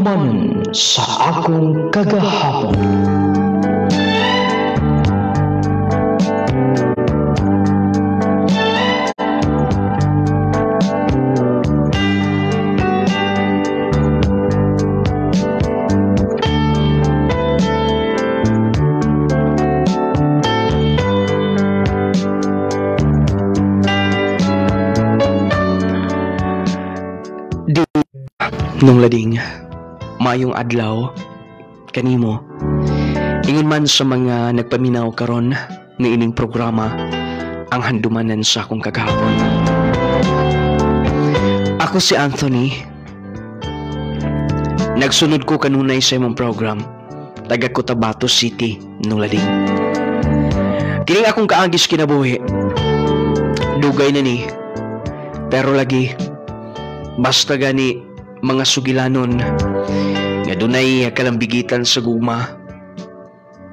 Humanon sa akong kagahapon. Nung lading, mayong adlaw, kanimo, ingon man sa mga nagpaminaw karon ng ining programa, ang handumanan sa akong kagahapon. Ako si Anthony. Nagsunod ko kanunay sa imong program, taga Cotabato City, nung lading. Kining akong kaagis kinabuhi, dugay na ni, pero lagi, basta gani, mga sugilanon nga dunay kalambigitan sa guma,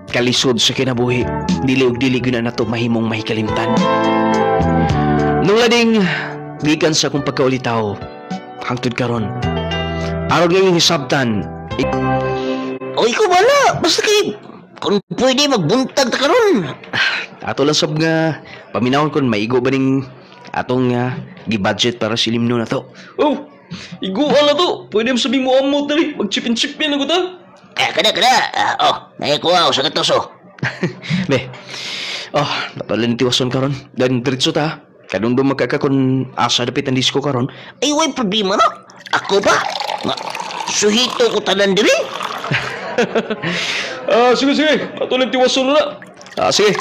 kalisod sa kinabuhi, dili og dili gyud na nato mahimong mahikalimtan. Nung lading gikan sa akong pagkaulitaw hangtod karon, aron ngayong hisabtan o ikaw wala, basta kay kung pwede magbuntag ta karon. Ato lang sab nga paminawon kon maigo ba ning atong gi-budget para silimno na to. Oh, iguan na to. Pwede mo sabihin mo amo tali. Mag-chipin-chipin ako ta. Kada. Naikuha ako sa katoso. Be, napalan tiwason karon. Dan diretso ta. Kadung magkakakon asa dapit ang disco karon. Ay, way problema no. Ako ba? Nga, suhito ko tanan diri. Sige. Patuloy tiwason na. Sige.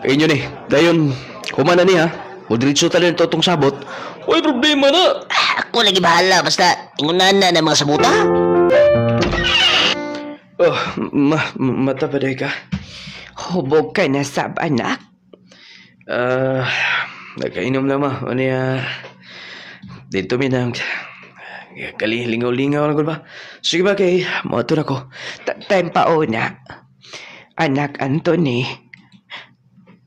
Inyo ni. Dayon, humana ni ha. O diretso talan ito itong sabot. Way problema na. Ako lagi bahala, basta ingunan na ng mga sabuta. Mata pa day ka. Hubog ka na sab, anak. Nagkainom na ma. Ano dito minang lingaw-lingaw lang ko ba? Sige ba kay motor ako. Time pa una. Anak Anthony,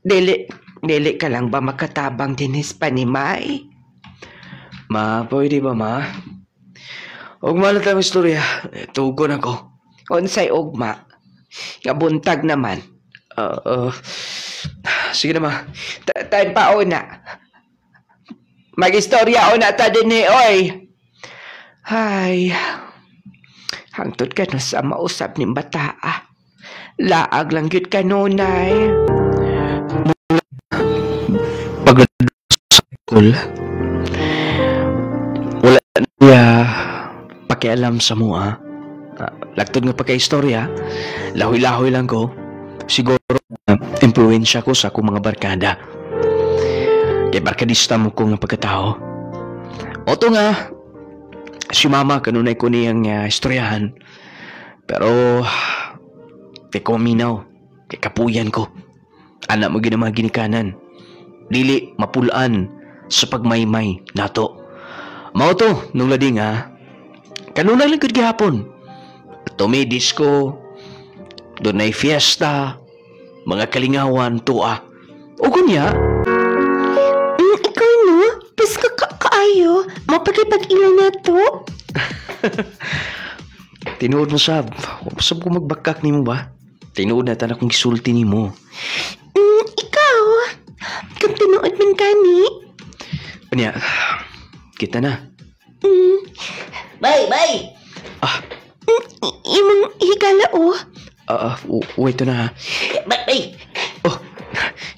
dili ka lang ba makatabang dinis panimay? Ma, pwede ba ma? Ugma lang tayong istorya. Tugon ako. Unsay ugma? Nga buntag naman. Sige na ma. Time pa una. Mag-istorya una ta din oy. Hay. Hangtod ka na sa mausap ni bata Laag lang yun kanunay. Pag sa school, wala niya pakialam sa mua. Lagtod nga pagka-istorya, lahoy-lahoy lang ko. Siguro impluensya ko sa akong mga barkada. Kaya barkadista mo ko nga pagkatao. Oto nga, si mama kanunay ko niyang istoryahan. Pero kay kuminaw, kay kapuyan ko. Anak mo ginamang ginikanan. Dili mapulaan sa pagmaymay nato. Mao to nung lading kanunay lang gud gihapon. May disco, dunay fiesta, mga kalingawan tuwa. O kunya, ikaw no, pas kaayo, mapagipag-ilan na to. Tinuod mo sab. Huwag sab ko magbakak ni mo ba? Tinuod na tan akong gisulti ni mo. Ikaw, kung tinuod man kani. Kanya, kita na. Bay! Imong higala Wait na ha. Bay!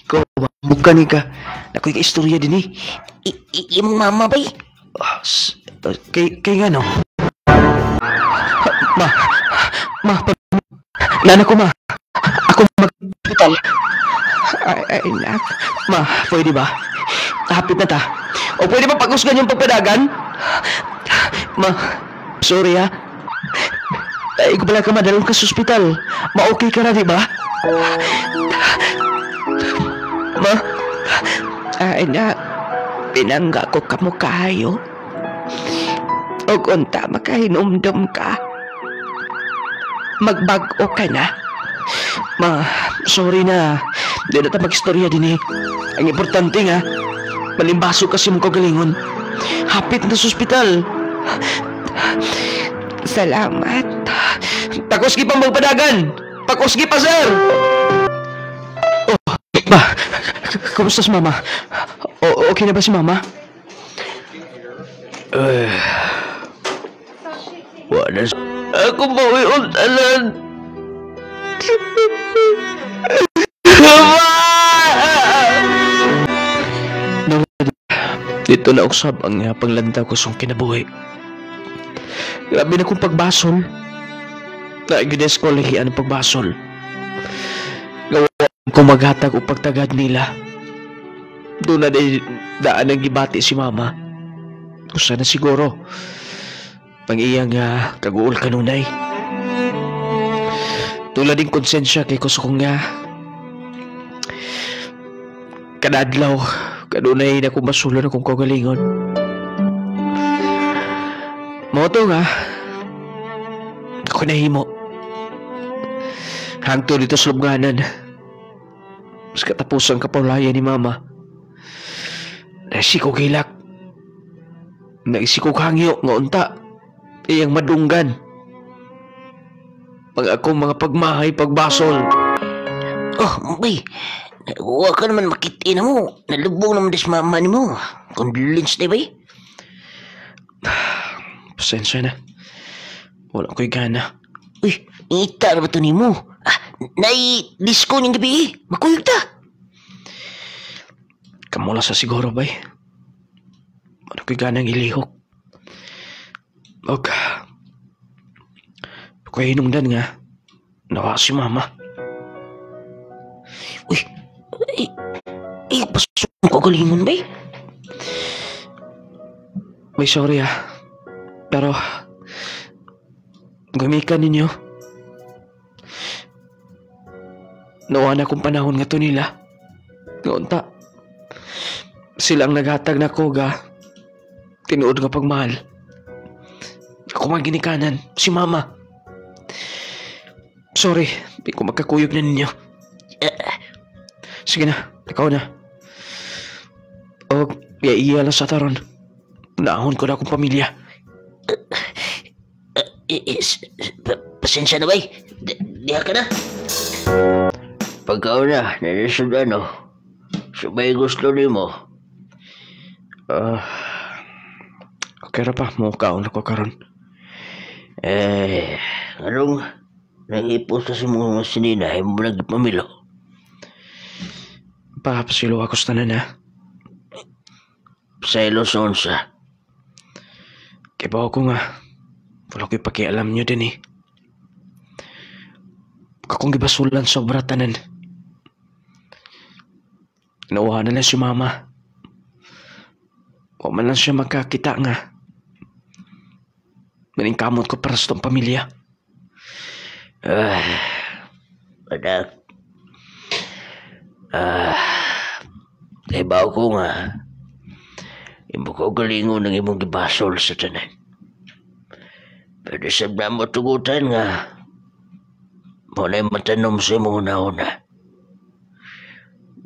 Ikaw, buka ni ka. Nakoy ka istorya din Imong mama, bay? Kay nga no? Ma, nana ko ma. Ako mag-hospital. Ay, nak. Ma, pwede ba? Hapit na ta. O pwede ba pag-usgan yung pagpadagan? Ma, sorry ha. Ay, ko pala ka madalong ka sa ospital. Ma-okay ka na, di ba? Ma? Ay, nak. Pinangga ko kamo kayo. O unta makahinumdum ka. Magbag-o ka na. Ma, sorry na. Di na ta mag-istorya din Ang importante nga, malimbaso kasi mong kagalingon. Hapit na sa ospital. Salamat. Pakusgi pa magpadagan! Pakusgi pa, sir! Oh, ma, kumusta si mama? Okay na ba si mama? Wala ako mauuntalan. Dito na usab ang panglanda ko sa kinabuhi. Grabe na kong pagbasol. Naigides ko lahian ang pagbasol. Gawa ko maghatag o pagtagad nila. Doon na daan ang gibati si mama. Kung sana siguro pang iyang kaguol kanunay. Tulad din konsensya kay gusto kong kadadlaw kanunay na kung masulan akong kagalingon. Moto nga ako nahimo hangto dito sa lubnganan. Mas katapos ang kapawlayan ni mama. Naisiko gilak. Naisiko hangyo nga unta. Iyang madunggan. Pag akong mga pagmahay pagbasol. Oh, bay. Huwag ka naman makiti na mo. Nalubong naman des mama ni mo. Condolence na, bay. Pasensya na. Wala ko'y gana. Uy, ita na ba ito ni mo? Nai-disco niyong gabi. Makuyog ta. Kamula sa siguro, bay. Wala ko'y ganang ilihok. Og, ko'y hinungdan nga. Nawa si mama. Uy, pasok ko galingon, bay. Bay, sorry Pero, gamikan ninyo. Nawa na kong panahon nga to nila. Ngaunta. Silang naghatag na koga. Tinuod nga pagmahal. Ako man ginikanan. Si mama. Sorry. Di ko magkakuyog na ninyo. Sige na. Ikaw na. O, iya lang sa taron. Naahon ko na akong pamilya. Pasensya na, bay. Diha ka na. Pagkaw na, nanisod ano. Sabay gusto ni mo. Okay ra pa. Mukaon ako karon. Anong nangipos sa mga sinina, ay mo nagpamilo. Papasilo ako sa tanan Sa Ilosonsa. Kaya ba ako nga. Wala ko'y pakialam nyo din Akong gibasulan sa obratanan. Nauha na lang si mama. O man lang siya magkakita nga. Maningkamot ko para sa tong pamilya. Anak. Ibaw ko nga. Imo ko galingon ng imong gibasol sa tanan. Pero sa mo tugutan nga. Muna yung matanom sa imong una-una.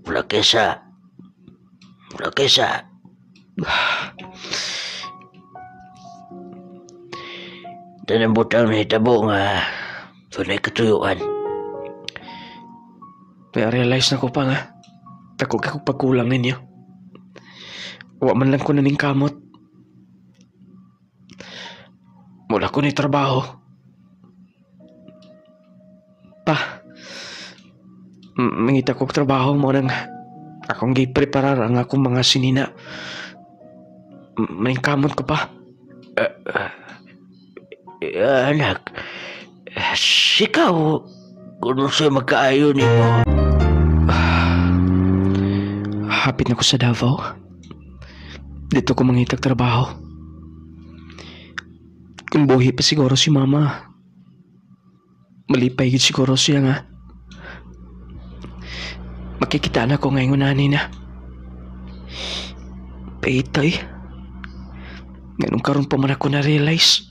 Wala kesa. Tanang butang na hitabo nga. Tunay katuyuan. Realize na ko pa nga. Takog ako pagkulang ninyo. Wa man lang ko naning kamot. Mula ko ni trabaho. Pa, mangita kong trabaho mo nang akong gipreparar ang akong mga sinina. May kamot ko pa. Anak, sikaw, kung sa'yo magkaayo ni mo. Hapit na ko sa Davao. Dito ko mangitag trabaho. Kung buhi pa siguro si mama. Malipay gid siguro siya nga. Makikita na ko ngayon na. Paitay. Ganun karon pa man ako na-realize.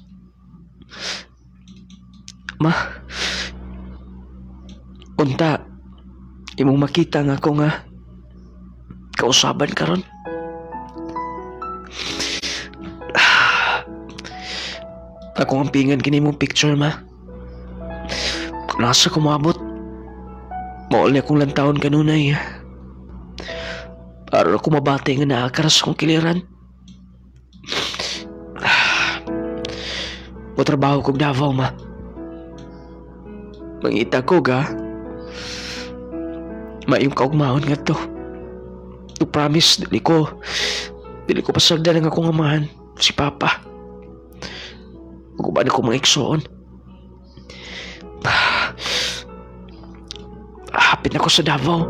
Ma. Unta. Imong makita nga ako nga. Kausaban karon. Ako ang pingan kini mong picture, ma. Nasa kumabot. Mauli akong lantawon kanunay. Para ako mabati nga naakaras kong kiliran. O trabaho kong Davao, ma. Mangita ko ga. Mayong kaugmahon nga to. To promise, dili ko pasagdan ang akong amahan, si Papa. Maguban ako mga iksoon. Hapit na ako sa Davao.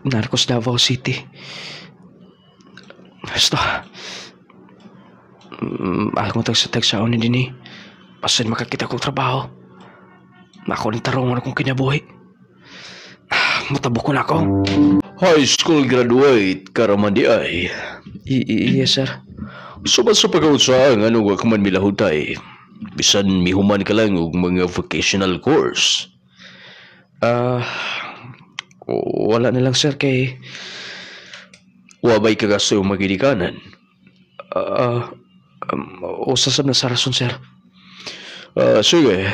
Narko sa Davao City. Basta. Ako tagsa-tagsaon ni din eh. Pasan makakita kong trabaho. Ako ng tarong akong kinabuhi. Matabok ko na ako. High school graduate, karaman di ay. Yes, sir. Subat sa pagkautsaang ano ka man milahutay. Bisan mihuman ka lang og mga vocational course. Wala na lang, sir, kay... Wabay ka gasto yung magidikanan. Usasab na sa rason, sir. Sige,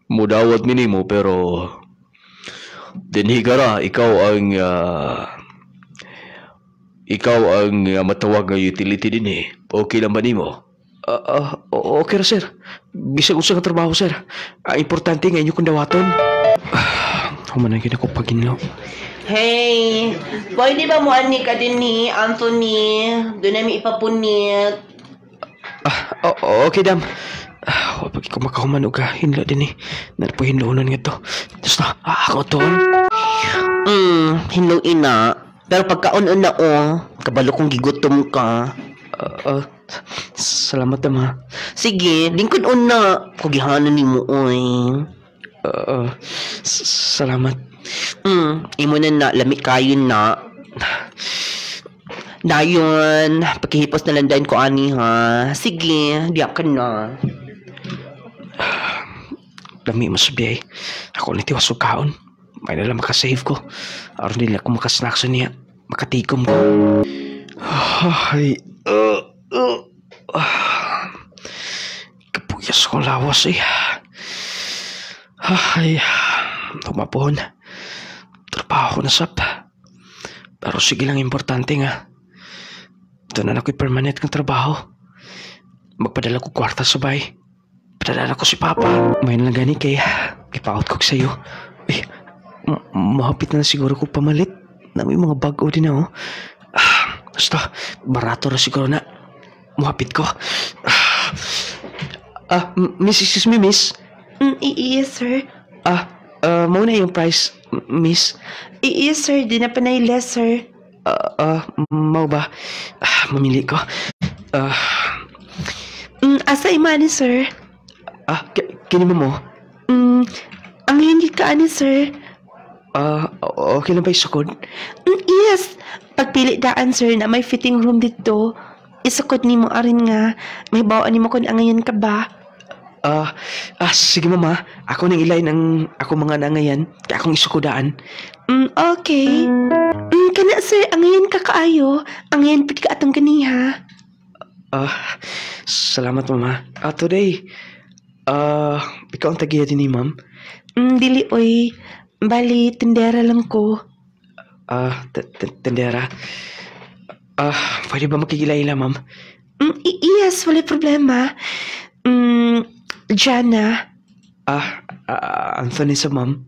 mudawat minimo pero dinhi ka ra, ikaw ang matawag nga utility din eh. Okay lang ba nimo? Okay ra, sir. Bisag usa nga trabaho, sir. Importante nga inyo kong dawaton. Humanay ko paginlaw. Hey, pwede ba mo ani ka din ni Anthony? Doon namin ipapunit. Okay, dam. Pag ko makahuman og hinla din eh. Nara po hinluunan nga to. Tapos na, ako to. Hinlo ina. Pero pagkaon na kabalo kong gigutom ka. Salamat, dam, ha. Sige, lingkod una. Kugihanan ni mo, oy. Salamat. Imo na lamig kayo na. Dayon, pagkihipos na landain ko ani ha. Sige, diyak ka na. Lami mo sabi ako niti wasog kaon. May nalang makasave ko. Aron nila ako makasnack sa niya. Makatikom ko. Ay, kapuyas kong lawas eh. Ay, tumapon. Trabaho na sap. Pero sige lang, importante nga. Ito na ako'y permanent ng trabaho. Magpadala ko kwarta sa bay. Padala ko si Papa. May lang gani kaya ipaot ko sa'yo. Ay, mahapit na siguro ko pamalit. Na may mga bago din ako. Basta, barato na siguro na. Mahapit ko. Excuse me, miss. Yes, sir. Mauna yung price, miss. Yes, sir. Di na pa na less, sir. Mau ba? Mamili ko. Asa imani, sir? Kini mo? Ang hindi ka ani, sir. Okay lang ba isukod? Yes. Pagpili daan, sir, na may fitting room dito. Isukod ni mo arin nga. May bawaan ni mo kung angayon ka ba? Sige, mama. Ako nang ilay ng ako mga nangayan. Kaya akong isukudaan. Okay. Kana, sir, angayon ka kaayo. Angayon pati ka atong ganiha. Salamat, mama. Today, ikaw ang tagiya din ni ma'am. Dili, oy. Bali, tindera lang ko. Tendera. Pwede ba makikilala, ma'am? Yes, wala problema. Jana. Anthony sa ma'am.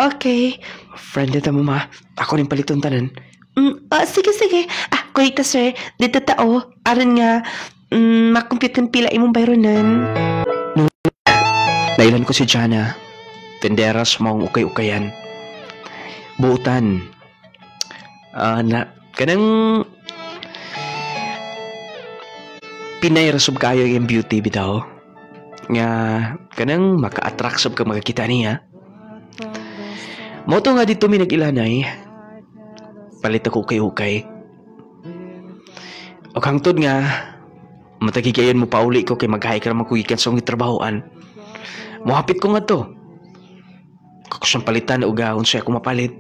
Okay. Friend nito, mama. Ako rin palitong tanan. Sige. Kuya sir. Dito tao. Aran nga, makompute kong pila imong bayronan. Nailan ko si Jana. Tendera sa mga ukay-ukayan. Buutan. Kanang pinay-rasog kayo yung beauty bitaw. Nga, kanang maka-attract sab ka makakita niya. Moto nga dito may nag-ilanay. Palit ako ukay-ukay. O hangtod nga, matagikayan mo pauli ko kay maghahay ka naman kugikan sa akong trabahoan. Muhapit ko nga to. Kakusang palitan o gahon siya ako mapalit.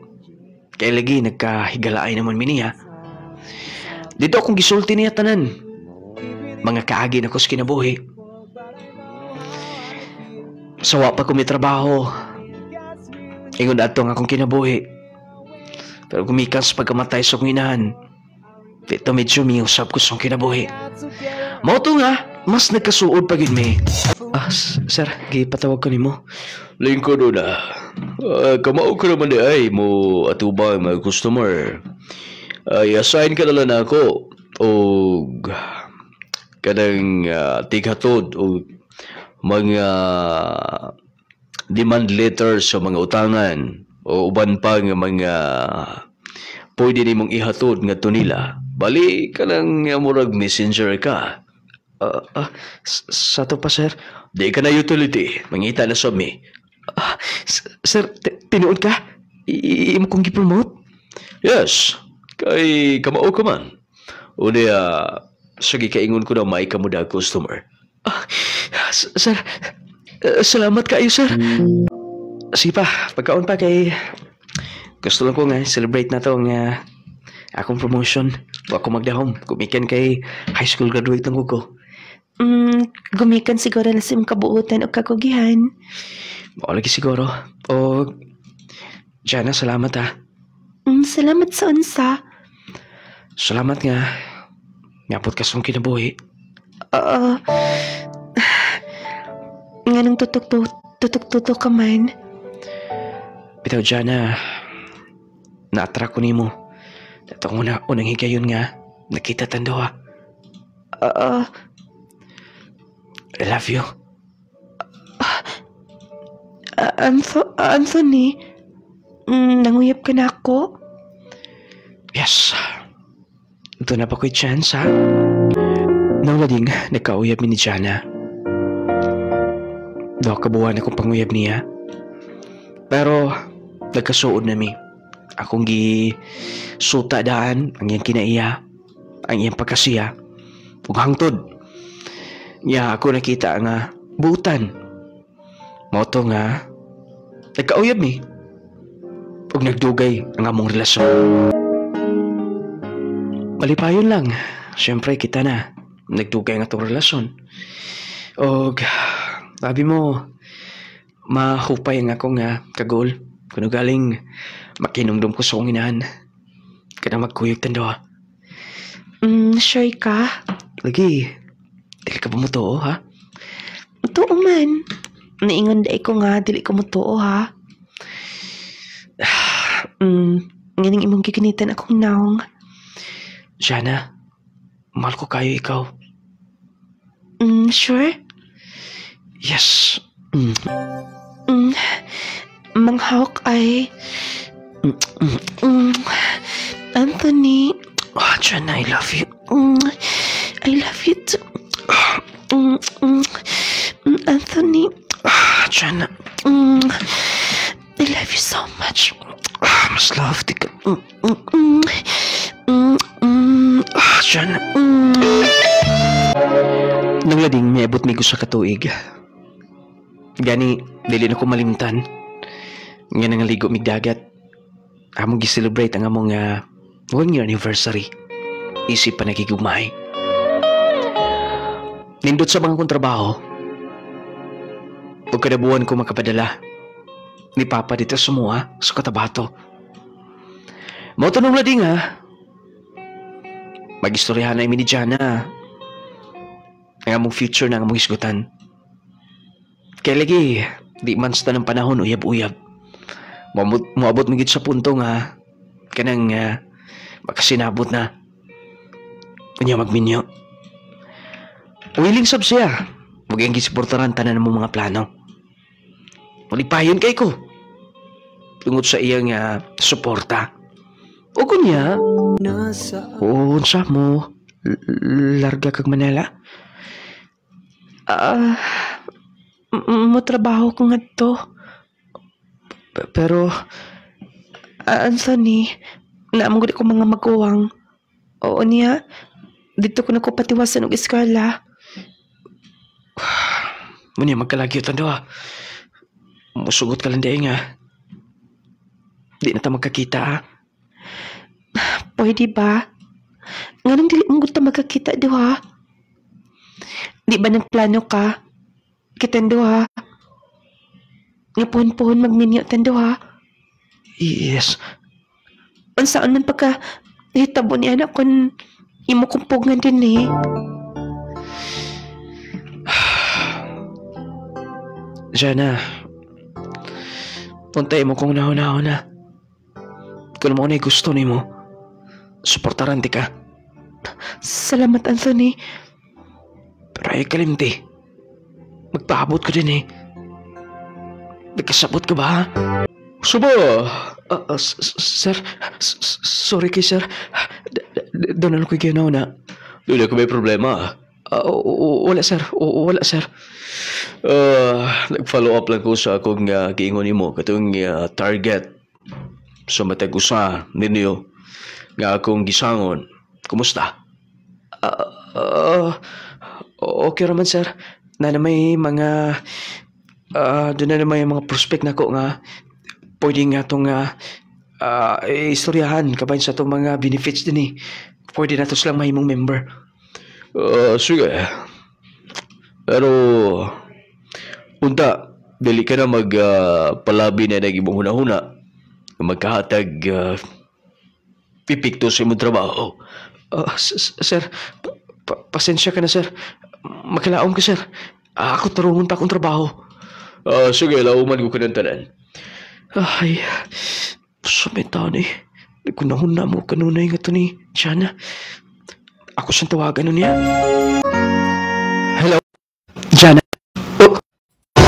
Kaya lagi nagkahigalay naman miniya. Dito akong gisulti niya tanan. Mga kaagi na ko sa kinabuhi. Sawa pa ko may trabaho. Ingon ato nga akong kinabuhi. Pero gumikan sa pagkamatay sa kong inahan. Dito medyo miusap ko sa kinabuhi. Mao to nga, mas nagkasuod pa gid mi. Sir, gipatawag ko nimo. Lingkod na. Kamao ka naman di ay mo atubang mga customer. Ay assign ka na lang ako. O kanang tighatod o mga demand letter sa mga utangan o uban pa nga mga pwede nimong ihatod nga to nila. Bali ka lang murag messenger ka. Sa to pa, sir? Di ka na utility. Mangita na sa mi. Sir, tinuod ka? Imo kong gipromote? Yes. Kay kamao ka man. Uli, sige kaingon ko na may kamuda customer. Sir, salamat kayo, sir. Sige pa, pagkaon pa kay... Gusto lang ko nga, celebrate na to nga akong promotion. Wa ko magdahom. Gumikan kay high school graduate ng ko. Gumikan siguro na sim kabuutan o kakugihan. Mao lagi siguro. O, Jana, salamat ha. Salamat sa unsa. Salamat nga. Ngapot ka song kinabuhi. Nga nung tutok ka man. Bitaw, Jana, na-attract ko nimo. Datong unang higayon nga, nakita tando ha. I love you. Anthony, nanguyap ka na ako? Yes. Ito na pa ko'y chance, ha? Nang lading, nagkauyab mi ni Jana. Daw kabuhan akong panguyab niya. Pero, nagkasuod na mi. Akong suta daan, ang iyang kinaiya, ang iyang pagkasiya, ug hangtod. Nga ako nakita nga, buutan. Moto nga, nagkauyab mi. Ug nagdugay ang among relasyon. Malipayon lang. Siyempre, kita na. Nagdugay nga itong relasyon. Og, sabi mo, mahupay nga akong kagol. Kuno galing, makinumdum ko sa kong inahan. Kada magkuyog tanda. Sure ka? Lagi, dili ka ba mo to, ha? Totoo man. Naingon day ko nga, dili ko mo too, ha? Nganing imong giginitan akong naong. Jana, mahal ko kayo ikaw. Sure? Yes. Mang Hawk ay... Anthony... Oh, Jana, I love you. I love you too. Anthony... Jana. I love you so much. Mas love di ka. Jana. Nang lading, miabot mi ko sa katuig. Gani, dili na ko malimtan. Nga nang ligo mig dagat. Among gi-celebrate ang among 1-year anniversary. Isip pa nagigumay. Nindot sa mga kong trabaho. Huwag kadabuhan ko makapadala ni Papa dito sumuha sa Cotabato. Mao tanong lading Mag-istoryahan na ni Jana. Ang among future na ang among hisgutan. Kaya lagi, di man sa tanang panahon uyab-uyab. Muabot magit sa punto nga kanang makasinabot na. Kanya magminyo. Willing sab siya. Huwag yung gisiportaran tanan mo mga plano. Malipayon kay ko. Tungod sa iyang suporta. O kunya, unsa mo, larga kag Manila? Mo trabaho ko nga to. Pero, Anthony, naamang ko mga maguwang. Oo niya, dito ko na ko patiwasan og eskwela. Muna magkalagyo tando musugot ka lang di nga. Di na ta magkakita Pwede ba? Nganong dili mo ta magkakita duha? Di ba nagplano ka? Kitang duha. Nga puhon-puhon magminyo tan duha. Yes. Unsaan man pagka hitabo ni anak kun imo kumpugan din eh. Jana, untay mo kung nahuna-huna. Kung mo na gusto ni mo, suportaran ti ka. Salamat, Anthony. Pero ay kalimti, magpaabot ko din eh. Nagkasabot ka ba ha? Suba! Sir, sorry kay sir. Doon na lang ko ginauna. Doon ako may problema. Wala sir, wala sir. Nag-follow up lang ko sa akong giingon mo katong target sa matag usa ninyo nga akong gisangon. Kumusta? Okay raman sir. Na may mga doon na may mga prospect nako nga pwede nga itong istoryahan kabayan sa itong mga benefits din eh. Pwede na ito silang mahimong member. Sige. Pero unta, dili ka na magpalabi na naging huna-huna. Magkahatag pipikto sa imong trabaho. Sir, pasensya ka na sir. Makilaom ka sir. Ako tarungon ta akong trabaho. Sige, lauman ko ka ng tanan. Ay, sumita ni. Nagkunahon na mo kanunay nga ito ni Jana. Ako siyang tawagan nun niya. Hello? Jana?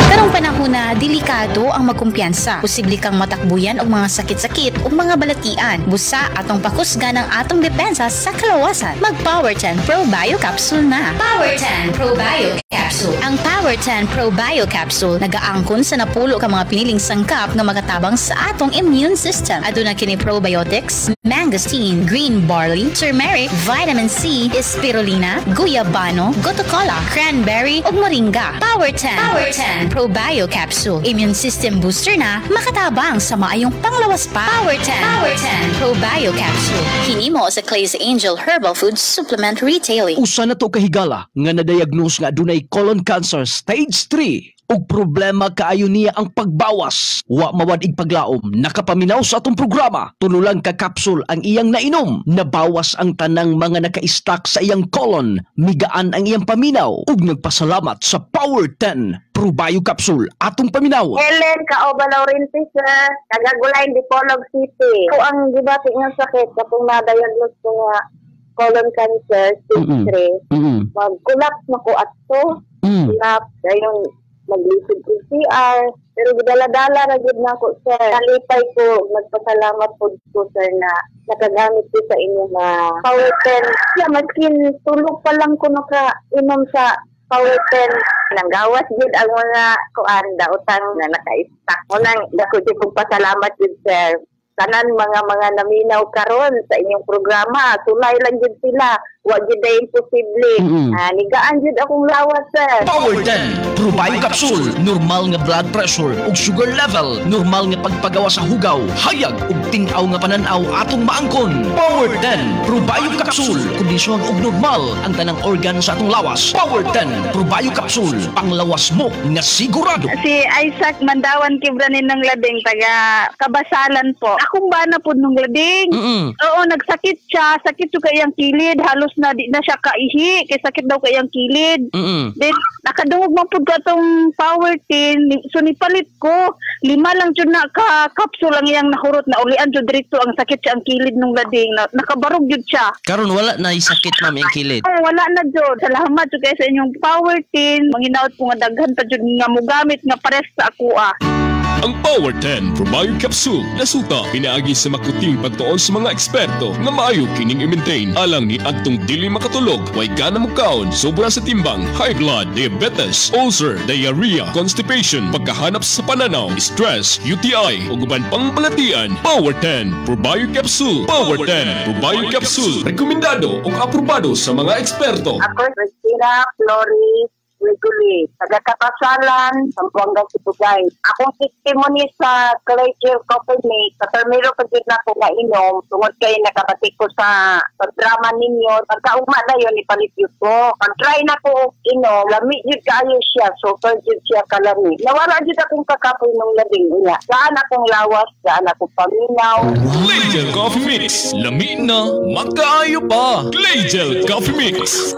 Karong panahon na delikado ang magkumpiyansa. Posible kang matakbuyan og mga sakit-sakit o mga balatian. Busa atong pakusga ng atong depensa sa kalawasan. Mag Power 10 Pro Bio Capsule na. Power 10 Pro Bio Capsule. Ang Power 10 Pro Bio Capsule nagaangkon sa napulo ka mga piniling sangkap nga makatabang sa atong immune system. Aduna kini probiotics, mangosteen, green barley, turmeric, vitamin C, spirulina, guyabano, gotocola, cranberry ug moringa. Power 10. Power 10 Pro Bio Capsule. Immune system booster na makatabang sa maayong panglawas pa. Power 10. Power 10 Pro Bio Capsule. Hinimo sa Clay's Angel Herbal Food Supplement Retailing. Usa na to kahigala nga na-diagnose nga dunay colon cancer stage 3 ug problema kaayo niya ang pagbawas. Wa mawad ig paglaom, nakapaminaw sa atong programa. Tunulang ka capsule ang iyang nainom. Nabawas ang tanang mga naka-stock sa iyang colon. Migaan ang iyang paminaw ug nagpasalamat sa Power 10 Pro Bio Capsule atong paminaw. Helen Kaoba Laurenti sir, Tagagulay Dipolog City. Ko ang gibati nga sakit katong na-diagnose ko nga colon cancer stage 3. Mag-collapse na ko ato. Collapse dayon mag-lisod ko CR. Pero gidala-dala ra gid nako sir. Kalipay ko, magpasalamat po ko sir na nakagamit ko sa inyong Power 10. Yeah, maskin tulog pa lang ko nakainom sa Power 10. Nanggawas gid ang mga kuan daotan nga naka-stack. Unang dako jud kong pasalamat gid sir. Tanan mga naminaw karon sa inyong programa, tulay lang jud sila. Wa jud ay imposible. Nigaan jud akong lawas sir. Power 10 Pro Bio Capsule. Normal nga blood pressure ug sugar level. Normal nga pagpagawa sa hugaw. Hayag ug tin-aw nga pananaw atong maangkon. Power 10 Pro Bio Capsule. Kondisyon ug normal ang tanang organ sa atong lawas. Power 10 Pro Bio Capsule. Panglawas mo nga sigurado. Si Isaac Mandawan Kibranin ng Lading, taga Kabasalan po. Akong bana po nung Lading. Oo, nagsakit siya. Sakit siya kayang kilid. Halos na di na siya kaihi. Kaya sakit daw kayang kilid. Then, nakadungog man po ka itong Power 10. So, nipalit ko. 5 lang dyan na ka-capsule ang iyang nahurot na ulian dyan dito ang sakit siya ang kilid nung Lading. Nakabarog dyan siya. Karon wala na isakit ma'am yung kilid. Oh, wala na dyan. Salamat dyan kayo sa inyong Power 10. Manginaot ko nga daghan pa dyan nga mo gamit nga pares sa ako Ang Power 10 Pro Bio Capsule nasuta pinaagi sa makuting pagtuon sa mga eksperto nga maayo kining i-maintain alang ni adtong dili makatulog, way gana mo kaon, sobra sa timbang, high blood, diabetes, ulcer, diarrhea, constipation, pagkahanap sa pananaw, stress, UTI ug uban pang balatian. Power 10 Pro Bio Capsule. Power 10 Pro Bio Capsule rekomendado ug aprobado sa mga eksperto. Ako, Christina Flores Regularly. Taga-Kapasalan, Sampuanga, Sibugay. Akong testimony sa Collegial Coffee Mix, sa termino pagkit na ko nga inom, tungod kayo nakabatik ko sa drama ninyo, pagkauma na yun, ipalit yun ko. Pag-try na ko inom, lamig yun kayo siya, super yun siya kalami. Nawala yun akong kakapoy nung labing niya. Saan akong lawas, saan akong paminaw. Glagel Coffee Mix. Lami na, magkaayo pa. Glagel Coffee Mix.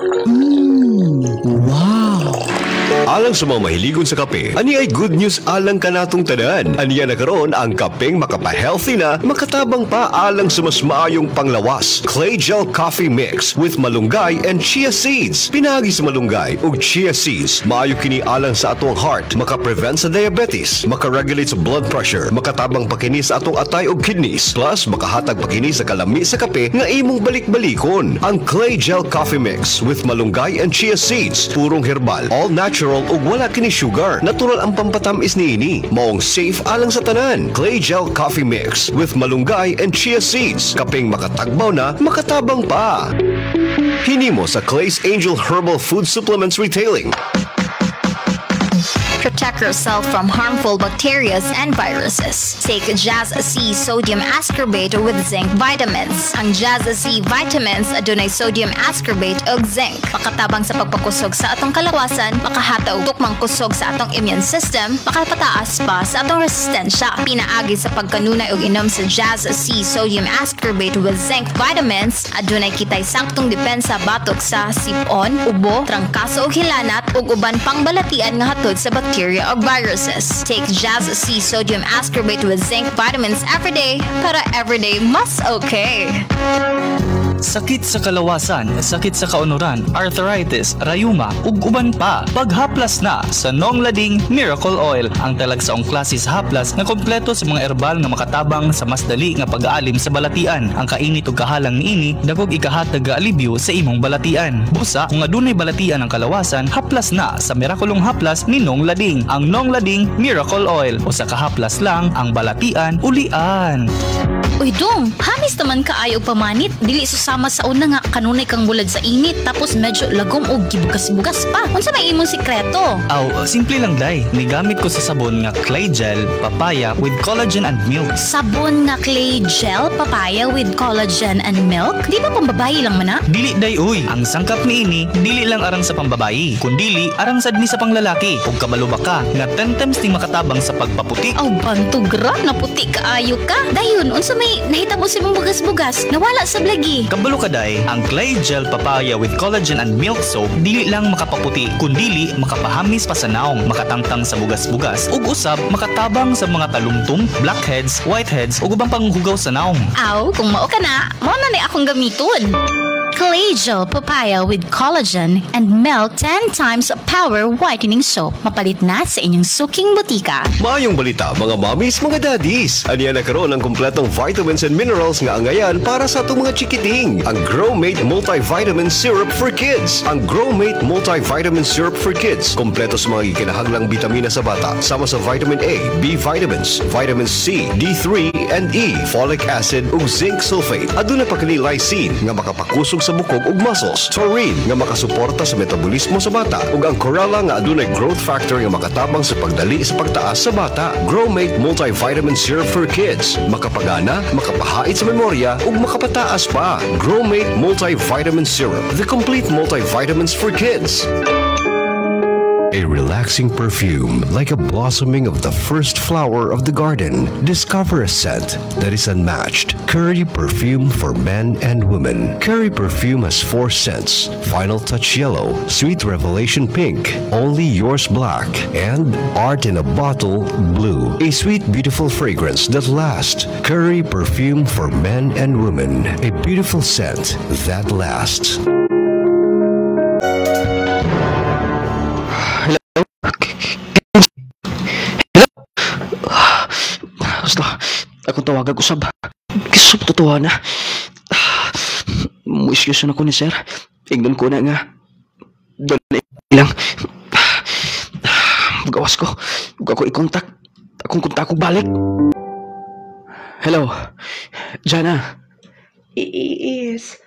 Alang sa mga mahiligon sa kape, ani ay good news alang kanatong tanan. Aniya na karon ang kapeng makapa-healthy na, makatabang pa alang sa mas maayong panglawas. Clay Gel Coffee Mix with malunggay and chia seeds. Pinagi sa malunggay ug chia seeds, maayo kini alang sa atong heart, maka-prevent sa diabetes, maka-regulate sa blood pressure, makatabang pa kini sa atong atay ug kidneys, plus makahatag pa kini sa kalami sa kape nga imong balik-balikon. Ang Clay Gel Coffee Mix with malunggay and chia seeds, purong herbal, all natural ug wala kini sugar. Natural ang pampatamis niini. Maong safe alang sa tanan. Clay Gel Coffee Mix with malunggay and chia seeds. Kaping makatagbaw na, makatabang pa. Hinimo sa Clay's Angel Herbal Food Supplements Retailing. Protect yourself from harmful bacteria and viruses. Take Jazz C Sodium Ascorbate with zinc vitamins. Ang Jazz C vitamins adunay sodium ascorbate ug zinc. Makatabang sa pagpakusog sa atong kalawasan, makahataw tukmang kusog sa atong immune system, makapataas pa sa atong resistensya. Pinaagi sa pagkanunay ug inom sa Jazz C Sodium Ascorbate with zinc vitamins, adunay kitay saktong depensa batok sa sipon, ubo, trangkaso ug hilanat ug uban pang balatian nga hatod sa bacteria or viruses. Take Jazz C Sodium Ascorbate with zinc vitamins every day para everyday mas okay. Sakit sa kalawasan, sakit sa kaunuran, arthritis, rayuma, ug uban pa. Paghaplas na sa Nong Lading Miracle Oil, ang talagsaong klase sa haplas na kompleto sa mga herbal nga makatabang sa mas dali nga pag-aalim sa balatian. Ang kainit ug kahalang niini dagog ikahatag nga alibyo sa imong balatian. Busa kung adunay balatian ang kalawasan, haplas na sa mirakulong haplas ni Nong Lading. Ang Nong Lading Miracle Oil, usa ka haplas lang ang balatian ulian. Uy dong, hamis naman kaayo pamanit. Dili susama sa una nga kanunay kang bulad sa init tapos medyo lagom o gibugas-bugas pa. Unsa may imong sikreto? Simple lang day. Nigamit ko sa sabon nga clay gel, papaya with collagen and milk. Sabon nga clay gel, papaya with collagen and milk? Di ba pambabayi lang man na? Dili day uy. Ang sangkap niini dili lang arang sa pambabayi, kundili arang sad ni sa panglalaki. Ug kabalo ba ka nga 10 times ning makatabang sa pagpaputi. Bantugra na puti kaayo ka. Dayon unsa may nahitabo sa imong bugas-bugas nawala sa blagi. Kabalo ka day, ang clay gel papaya with collagen and milk soap dili lang makapaputi, kundili makapahamis pa sa naong, makatangtang sa bugas-bugas, ug usab makatabang sa mga talumtong, blackheads, whiteheads ug ubang panghugaw sa naong. Kung mao ka na, mao na ni akong gamiton. Clay Gel Papaya with collagen and milk 10 times power whitening soap. Mapalit na sa inyong suking butika. Maayong balita mga mommies, mga daddies. Aniya na karon ang kumpletong vitamins and minerals nga angayan para sa atong mga chikiting. Ang Growmate Multivitamin Syrup for Kids. Ang Growmate Multivitamin Syrup for Kids. Kompleto sa mga ikinahanglang bitamina sa bata. Sama sa vitamin A, B vitamins, vitamin C, D3 and E, folic acid ug zinc sulfate. Aduna pa kini lysine nga makapakusog sa bukog ug muscles, taurine nga makasuporta sa metabolismo sa bata, ug ang chlorella nga adunay growth factor nga makatabang sa pagdali sa pagtaas sa bata. Growmate Multivitamin Syrup for Kids, makapagana, makapahait sa memorya ug makapataas pa. Growmate Multivitamin Syrup, the complete multivitamins for kids. A relaxing perfume, like a blossoming of the first flower of the garden. Discover a scent that is unmatched. Curry perfume for men and women. Curry perfume has 4 scents: Final Touch Yellow, Sweet Revelation Pink, Only Yours Black, and Art in a Bottle Blue. A sweet, beautiful fragrance that lasts. Curry perfume for men and women. A beautiful scent that lasts. Akong tawagan ko sab. Kisub totoo na. Mu-excuse na ko ni sir. Ingnon ko na nga. Doon na lang. Magawas ko. Huwag ako i-contact. Akong kontak ko balik. Hello. Jana. Yes.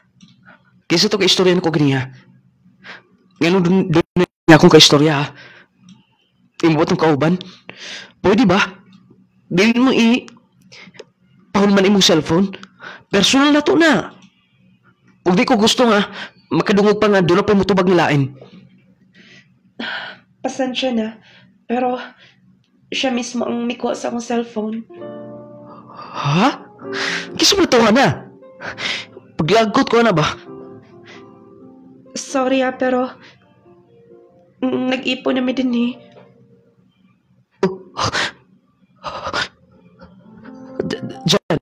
Kisa to ka istorya na ko ganiya. Ngayon doon nga akong kaistorya ha. Imbot ng kauban. Pwede ba? Dili mo pahulman imong cellphone. Personal na to na. Kung di ko gusto nga, makadungog pa nga doon pa mo tubag nilain. Pasensya na. Pero, siya mismo ang mikuha sa akong cellphone. Ha? Kisa mo natawa na? Paglagot ko na ba? Sorry pero nag-ipon namin din eh. Jan.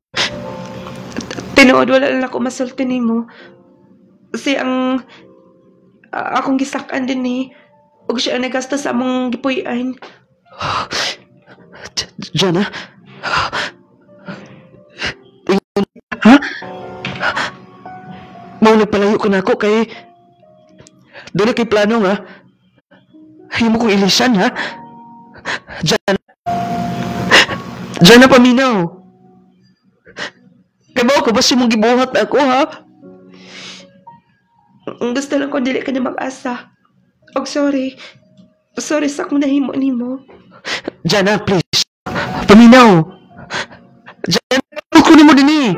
Tinuod wala lang ako masulti nimo. Kasi akong gisakan din eh. Ug siya ang nagasta sa among gipuy-an. Jan ha? Ha? Mau nagpalayo ka na ako kay doon na kay plano nga. Ayaw mo kong ilisan ha? Diyan na paminaw. Kaya ba ako ba si mong gibuhat na ako ha? Gusto lang ko dili ka na mag-asa. Og sorry. Sorry sa akong nahimo nimo. Diyan na please. Paminaw. Diyan na kunin mo din eh.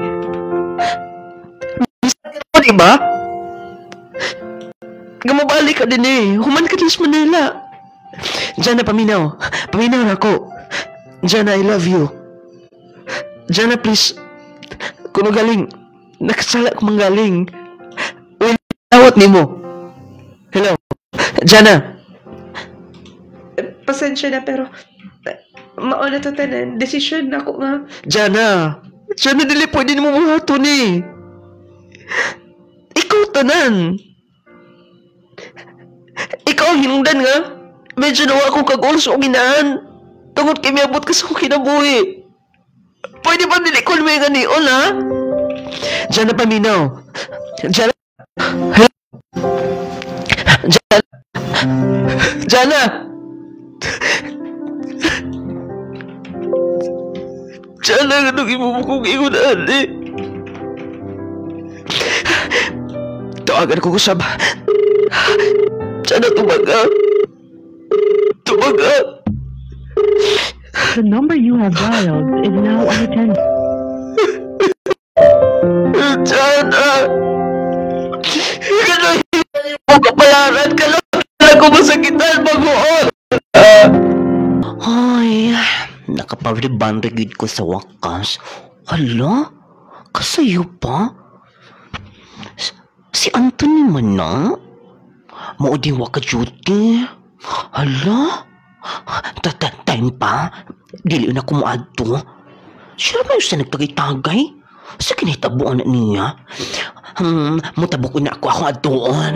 Diba? Gamabalik ka din eh. Human ka din sa Manila. Diyan na paminaw. Paminaw na ako. Diyan na I love you. Diyan na please. Kuno galing. Nakasala ko manggaling. Uy, tawat ni mo. Hello. Diyan na. Pasensya na pero mauna to tanan. Desisyon na ako nga. Diyan na. Diyan na dili pwede mo buhaton eh. Ikaw tanan. Ikaw ang hinungdan nga. Medyo nawa akong kagol sa uginaan. Tungod kay miabot ka sa akong kinabuhi. Pwede ba dili ko lumihan ni Ol ha? Diyan na paminaw. Diyan na. Diyan na. Diyan na. Diyan na ganun imumukong iunan eh. Tawagan ko kusab. Sana tumaga. Tumaga. The number you have dialed is now unattended. Sana. Kailangan mo kapalaran. Kailangan ko masakitan mag-uot. Ay, nakapag-rebandagid ko sa wakas. Hala, kasayo pa? Si Anthony man na? Mauding waka-duty? Hala? Time pa? Dili na ko maadto? Siya ba yung sa nagtagay-tagay? Sa kinahitabuan na niya? Mutabok na ako adtoon.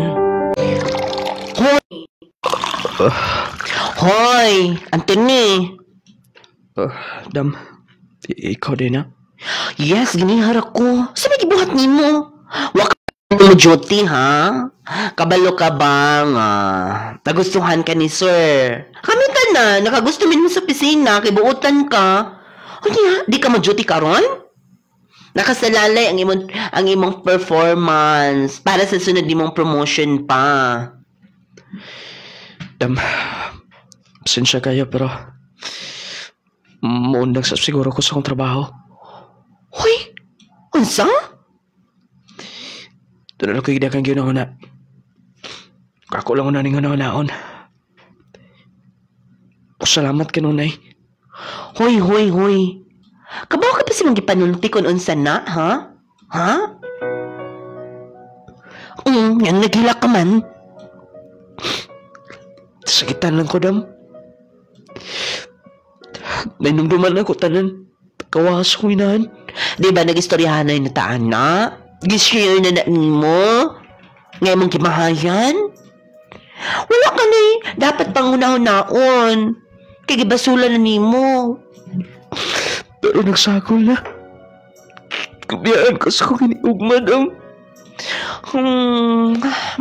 Hoy! Hoy! Anthony! Dam, ikaw din ha? Yes, ginihara ko. Sa may gibuhat ni mo? Waka mo duty ha? Kabalo ka ba nga? Nagustuhan ka ni sir? Kami ka na, nakagusto mo sa opisina, kibuutan ka. O niya, di ka mo-duty karon? Nakasalalay ang imong performance para sa sunod nimong promotion pa. Dam, pasensya kayo pero muundang sa siguro ko sa akong trabaho. Hoy, unsa? Doon na ko yung kang ginahuna. Kako lang unaning hunahon. Salamat ka nunay. Hoy. Kabaw ka pa si mong gipanunti kung unsa na, ha? Ha? Yan naghila ka man. Sakitan lang ko, Dam. Nainumduman na ko tanan. Kawas ko inahan. Di ba nag-istoryahan na yung nataan na? Gishare na mo? Ngayon mong kimahayan? Wala ka na eh. Dapat pangunahon-naon. Kaya gibasulan na ni mo. Pero nagsakol na. Kubiyaan ko sa kong iniugma, Dam.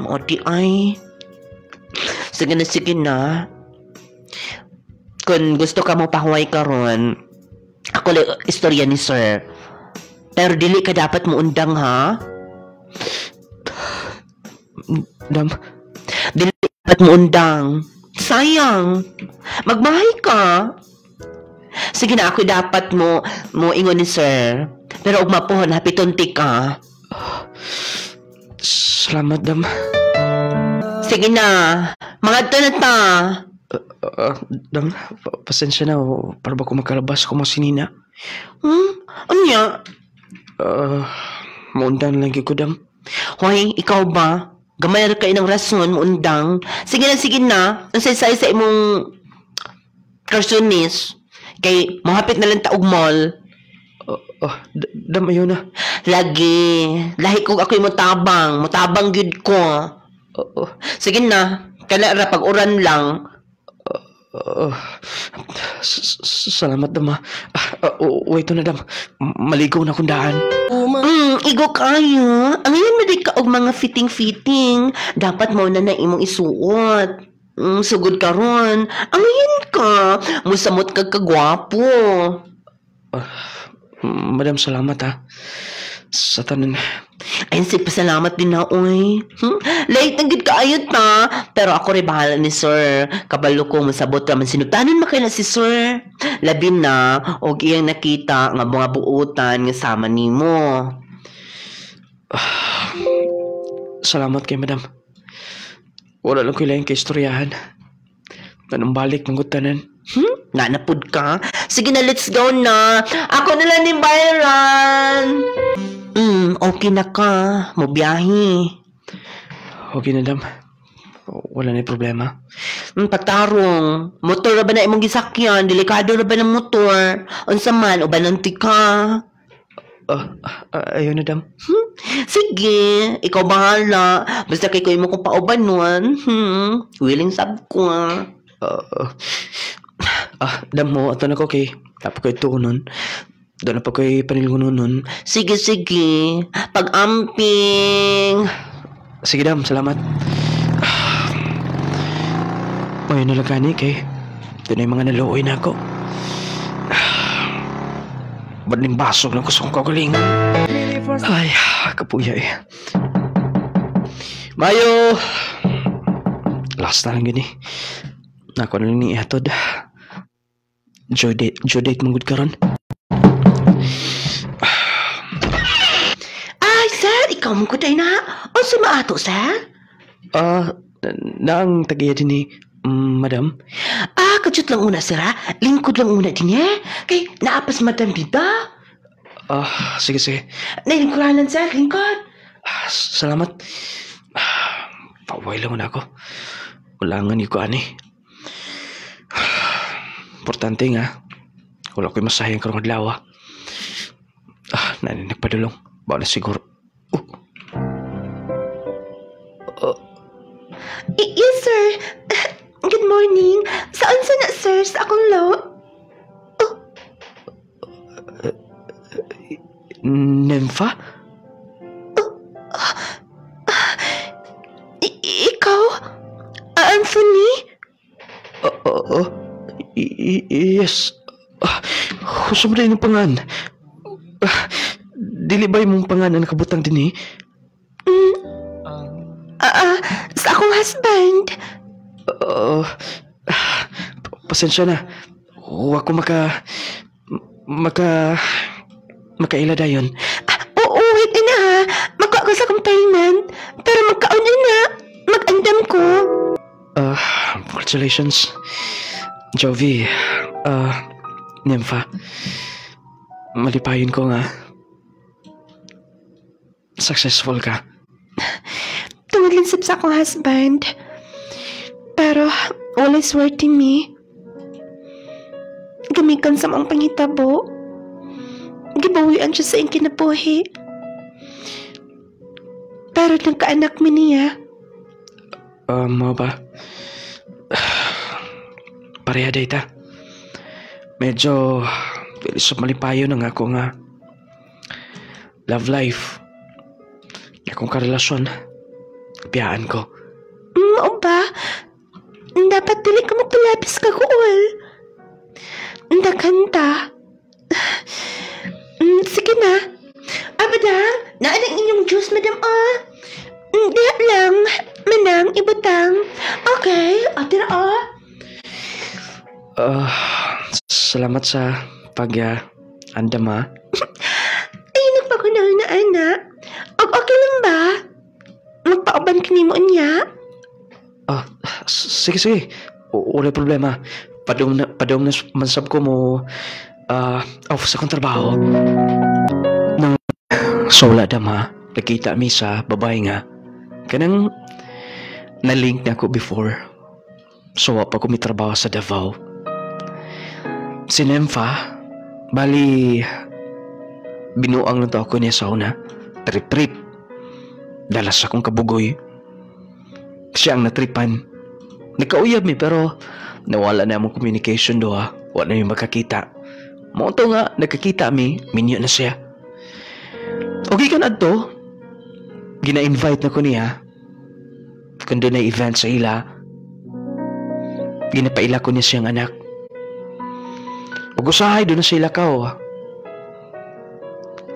Mati ay. Sige na. Kung gusto ka mo pahuway karon, ako lang istorya ni sir. Pero dili ka dapat mo undang ha? Dam. Dili dapat mo undang. Sayang. Magmahay ka. Sige na, ako dapat mo ingon ni sir. Pero ug mapuhon, hapitunti ka. Salamat, dam. Sige na. Mga na ta. Dam, pasensya na. Para ba ko makalabas ko mo sinina? Anya? Maundang lang ko, dam. Hoy, ikaw ba? Gamay na kayo ng rason, maundang. Sige na. Ang say sa imong karsonis. Kay, mahapit na lang taog mall. Dam, ayaw na. Lagi. Lahi ko ako'y mutabang. Mutabang gud ko. Sige na. Kailan pag-uran lang. Salamat, dam. Wait na, dam. Maligaw na akong daan. Igo kayo. Ang ngayon maday ka og mga fitting. Dapat mo na imong isuot. Sugod ka ron. Ang ngayon ka. Musamot ka kagwapo. Madam, salamat ha. Sa tanan. Ayun, pasalamat din na, oy. Late na gid kaayo ta. Pero ako rin bahala ni sir. Kabalo ko, masabot raman sinutanan makina si sir. Labi na, og iyang nakita nga mga buutan nga sama nimo. Salamat kay madam. Wala lang ko ilang kay istoryahan. Tanong balik ng gutanan. Nanapod ka? Sige na, let's go na. Ako na lang ni Byron. Okay na ka. Mabiyahe. Okay na, dam. Wala na yung problema. Patarong. Motor na ba na imong gisakyan? Delikado na ba ng motor? Unsa man, o ba ng tika? Ayaw na, dam. Sige, ikaw bahala. Basta kay ko mo kung paubanuan. Willing sab ko. Dam mo, ato na ko kay tapos ko ito nun. Doon na pa ko'y panilgunon nun. Sige. Pag-amping. Sige, dam. Salamat. Ngayon na lang kani kay doon ay mga naluoy na ako. Ba't ning basog lang gusto kong kagalingan? Ay, kapuya eh. Mayo! Last na lang gini. Nako na lang ni ihatod. Joy date mong good karon. Ay, sir! Ikaw mong kuday na. O sumaato, sir? Naang tagiya din ni madam. Kadyot lang una, sir, ha? Lingkod lang una din, eh. Kay naapas madam dita. Sige. Nailingkuranan, sir. Lingkod. Salamat. Paway lang na ako. Ulangan ko, ani. Importante nga. Wala ko'y masahayang karong adlaw. Nani nagpadulong. Bawa na siguro. Yes, sir. Good morning. Saan na, sir? Sa akong law? Nympha? Ikaw? Anthony? Yes. Gusto mo rin yung pangan. Dili ba yung pangan na nakabutang din eh? Sa akong husband. Pasensya na. Huwag ko makaila dayon. Wait na ha. Magkuha ko sa akong payment. Pero magkauna na. Mag-andam ko. Congratulations. Jovi. Nympha. Malipayon ko nga. Successful ka. Tungod linsip sa akong husband. Pero, wala swerte me. Gamikan sa mga pangitabo. Gibawian siya sa iyong kinabuhi. Pero nagkaanak mi niya. Mo ba? Pareha data. Medyo sa malipayo na nga ako nga love life. Akong karelasyon. Piyaan ko. Mao ba? Dapat dili ka magpalapis ka kuol. Ndakanta. Sige na. Madam, naalang inyong juice, madam, Diha lang. nang ibutang. Okay, atira Salamat sa pag-andama. Ay, nagpakunaw na anak. Okay lang ba? Magpauban ka nimo niya? Sige. Wala problema. Padong na mansab ko mo off sa kong trabaho. Nang sola dama, nakita mi sa babae nga. Kanang na-link na ako before. So, pa ko may trabaho sa Davao. Si Nympha, bali, binuang lang to ako niya sa una. Trip-trip. Dalas akong kabugoy. Siya ang natripan. Nagkauyab mi pero nawala na among communication doha. Wala na yung makakita. Moto nga, nagkakita mi, minyo na siya. Okay ka na to? Gina-invite na ko niya. Kung doon na event sa ila, ginapaila ko niya siyang anak. Huwag usahay doon na sa ila ka,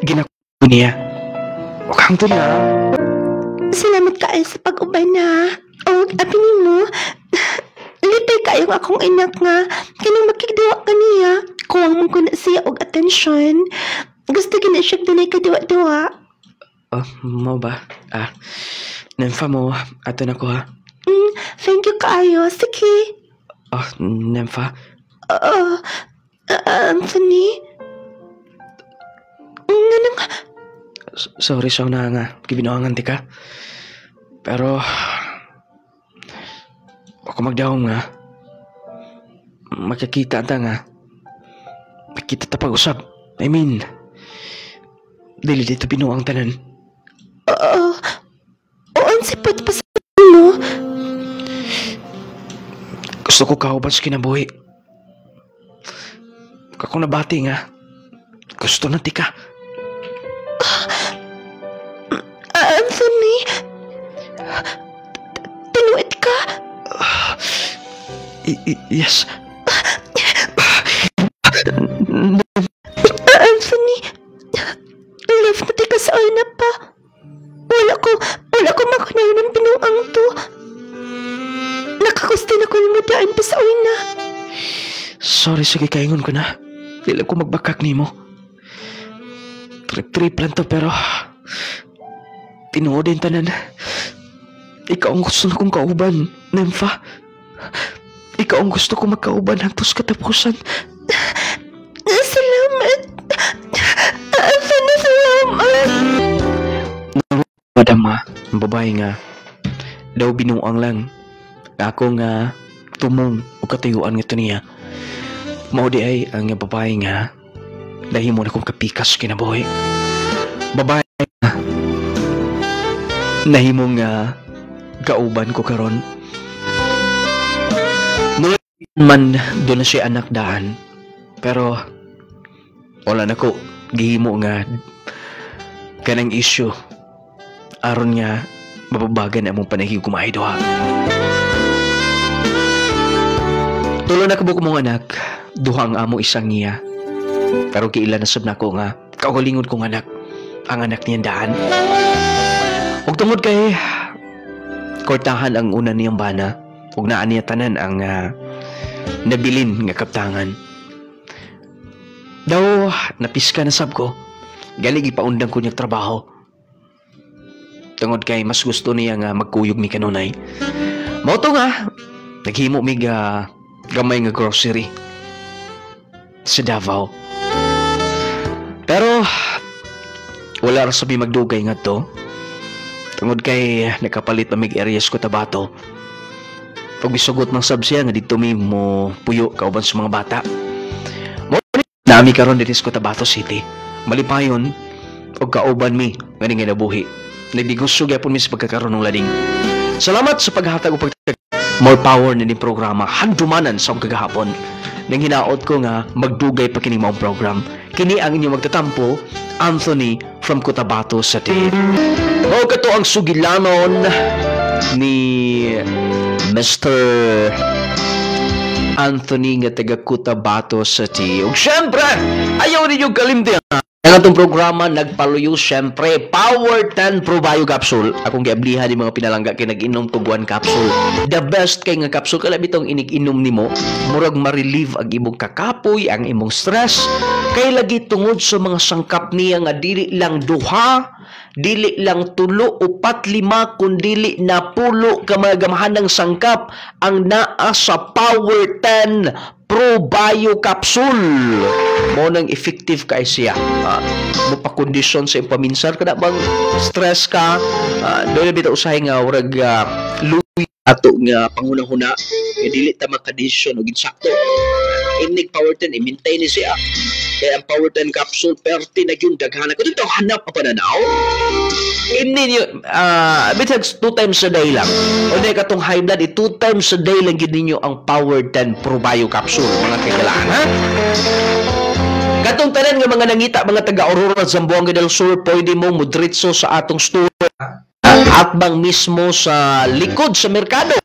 Ginako niya. Huwag hang na. Salamat kayo sa pag-ubay na. O, apinin mo, lipay kayong akong anak nga. Kanang makigduwa ka niya. Kuwang mo ko na siya og atensyon. Gusto gina siya doon ay kaduwa-duwa. Mo ba? Nympha mo, ato na ko ha. Thank you kayo. Sige. Nympha? Anthony? Nga Sorry sa una nga, gibinoangan ti ka. Pero, ako magdahong nga. Magkakita ta nga. Magkita ta pag-usap. I mean, dili dito binuang tanan. Ang sipat pa sa mo. Gusto ko kauban sa kinabuhi. Kako nabati nga. Gusto na ti ka. Anthony? Tinuit ka? Yes. Anthony? Love na ti ka sa una pa. Wala ko makunaw ng pinuang to. Nakakusti na ko yung mudaan pa sa una. Sorry, sige, kaingon ko na. Dili ko magbakak nimo. Trip-trip lang to pero tinuod din tanan. Ikaw ang gusto na kong kauban, Nympha. Ikaw ang gusto kong magkauban hangtod sa katapusan. Salamat. Salamat. Madama, ang babae nga, daw binuang lang. Ako nga, tumong o katayuan nga ito niya. Mao di ay ang babae nga, dahil mo na kong kapikas kinabuhi. Babae nga, nahimong nga, kauban ko karon. Noon man, doon na siya anak daan. Pero, wala na ko, gihimo nga, kanang issue. Aron nga, mababagan na mong panahig kumahay doha. Tulo na kabuk mong anak, duha ang amo isang niya. Pero kiila na sab na ko nga, kaugalingon kong anak, ang anak niyan daan. Huwag tungod kay, kortahan ang una niyang bana, huwag naan niya tanan ang nabilin nga kaptangan. Daw, napiska na sab ko, galing ipaundang ko niyang trabaho. Tungod kay mas gusto niya nga magkuyog mi kanunay. Moto nga, naghimo mi gamay nga grocery sa Davao. Pero wala ra sabi magdugay nga to. Tungod kay nakapalit pa mig areas ko Tabato. Pag misugot mang sabsiya nga dito mi mo puyo kauban sa mga bata. Mo nami karon dito sa Tabato City. Malipayon og kauban mi nga nabuhi. Nagdigusto gyapon mi sa pagkakaroon ng lading. Salamat sa paghatag ug more power na ni programa handumanan sa akong kagahapon. Nang hinaot ko nga magdugay pa kini maong program. Kini ang inyong magtatampo, Anthony from Cotabato City. O kato ang sugilanon ni Mr. Anthony nga taga Cotabato City. Ug syempre, ayaw ninyong kalimti Ang atong programa nagpaluyo syempre Power 10 Pro Bio Capsule. Akong giablihan di mga pinalangga kay nag-inom ko buwan capsule. The best kay nga capsule kala bitong inig-inom nimo, murag ma-relieve ang imong kakapoy, ang imong stress. Kay lagi tungod sa mga sangkap niya nga dili lang duha, dili lang 3, 4, 5 kundili na 10 ka mga gamahanang sangkap ang naa sa Power 10 Pro Bio Capsule. Mo nang effective kay siya. Mo pa kondisyon sa impaminsan kada bang stress ka, doon bitaw usahay nga urag luwi ato nga pangunahuna dili ta makadisyon og insakto. Inig Power 10 i-maintain ni siya. Kaya ang Power 10 capsule perti na yun daghanan ko dito hanap pa pananaw. Hindi nyo bitag 2 times a day lang. O na katong high blood 2 times a day lang gid ninyo ang Power 10 Pro Bio Capsule mga kailangan ha. Katong tanan nga mga nangita mga taga Aurora Zamboanga del Sur pwede mo mudritso sa atong store at bang mismo sa likod sa merkado.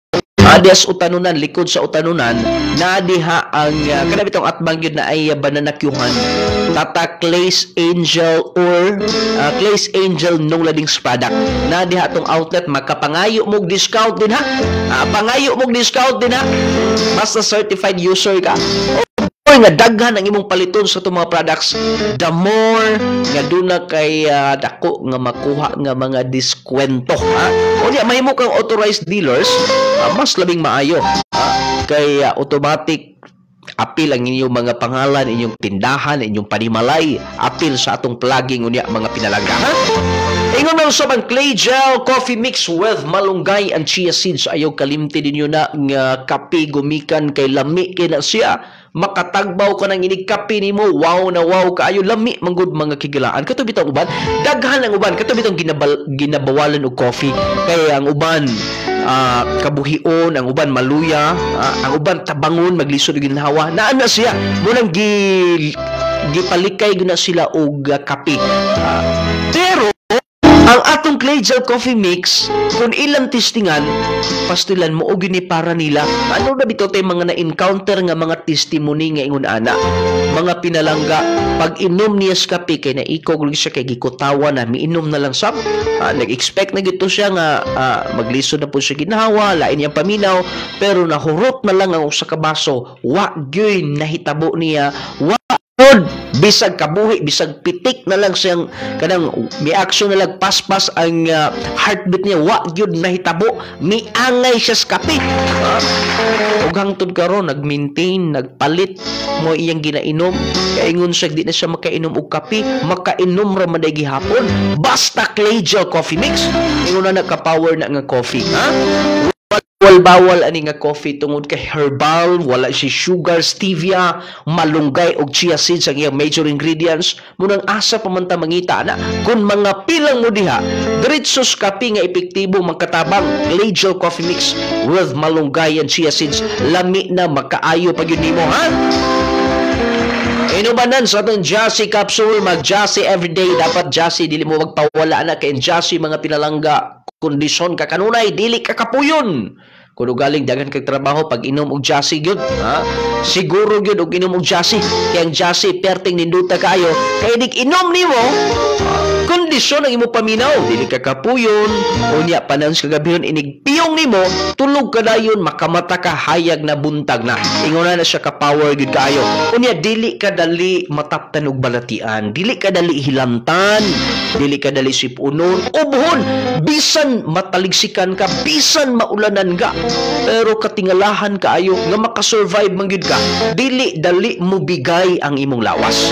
Adias utanunan, likod sa utanunan, na diha ang kanabitong atbang yun na ay banana kyuhan, tata Clay's Angel or Clay's Angel nung ladings product. Na diha atong outlet, makapangayo mong discount din ha. Pangayo mong discount din ha. Basta certified user ka. Nga daghan ang imong paliton sa itong mga products, the more nga doon na kay dako nga makuha nga mga diskwento. O niya, mahimo kang authorized dealers, mas labing maayo. Kay automatic apil ang inyong mga pangalan, inyong tindahan, inyong panimalay, apil sa atong plugging unya mga pinalangga. Ingon na sa bang clay gel coffee mix with malunggay and chia seeds. Ayaw kalimti din yun na nga kape gumikan kay lami kay na siya. Makatagbaw ka ng inig kape ni mo. Wow na wow kaayo. Lami manggod mga kigilaan. Kato bitong uban. Daghan ang uban. Kato bitong ginabawalan og coffee. Kaya ang uban kabuhion, ang uban maluya, ang uban tabangon, maglisod og ginhawa. Naana siya. Munang gipalikay na sila og kape. Pero ang atong clay gel coffee mix, kung ilang testingan, pastilan mo o para nila. Ano na bito tayo mga na-encounter nga mga testimony nga ingon ana? Mga pinalangga, pag inom niya sa kape, kay naikog siya kay gikutawa na, miinom na lang sab. Nag-expect na gito siya nga maglisod na po siya ginawa, lain niyang paminaw, pero nahurot na lang ang usa ka baso. Wa gyoy nahitabo niya, wa bisag kabuhi, bisag pitik na lang siyang kanang mi-action na lang paspas ang heartbeat niya, wa gyud nahitabo, miangay siya sa kape. Ug hangtod karon nag-maintain, nagpalit mo iyang ginainom, kay ingon siya di na siya makainom og kape, makainom ra man gihapon basta clay gel coffee mix. Ingon na nagka-power na nga coffee, ha? Bawal ani nga coffee tungod kay herbal, wala si sugar, stevia, malunggay og chia seeds ang iyang major ingredients. Munang asa pa man ta mangita na kun mga pilang mo diha diretsos kape nga epektibo magkatabang clay gel coffee mix with malunggay and chia seeds. Lami na makaayo pag yun nimo ha. Inubanan sa atong Jassy capsule, mag-Jassy everyday. Dapat Jassy, dili mo magpawala na kay Jassy mga pinalangga. Kondisyon ka kanunay, dili ka kapuyon. Kung galing dagan kag trabaho, pag inom og Jassy gyud, ha? Siguro gyud og inom og Jassy. Kay ang Jassy perting ninduta kaayo, kay dik inom nimo, kondisyon ang imo paminaw, dili ka kapuyon. Unya panan sa gabihon inig piyong nimo, tulog ka dayon, makamata ka, hayag na buntag na. Inguna na siya ka power gyud kaayo. Unya dili ka dali mataptan og balatian, dili ka dali hilamtan, dili ka dali sipunon, ubhon, bisan mataligsikan ka, bisan maulanan ka. Pero katingalahan kaayo nga makasurvive man gyud ka, dili dali mo bigay ang imong lawas.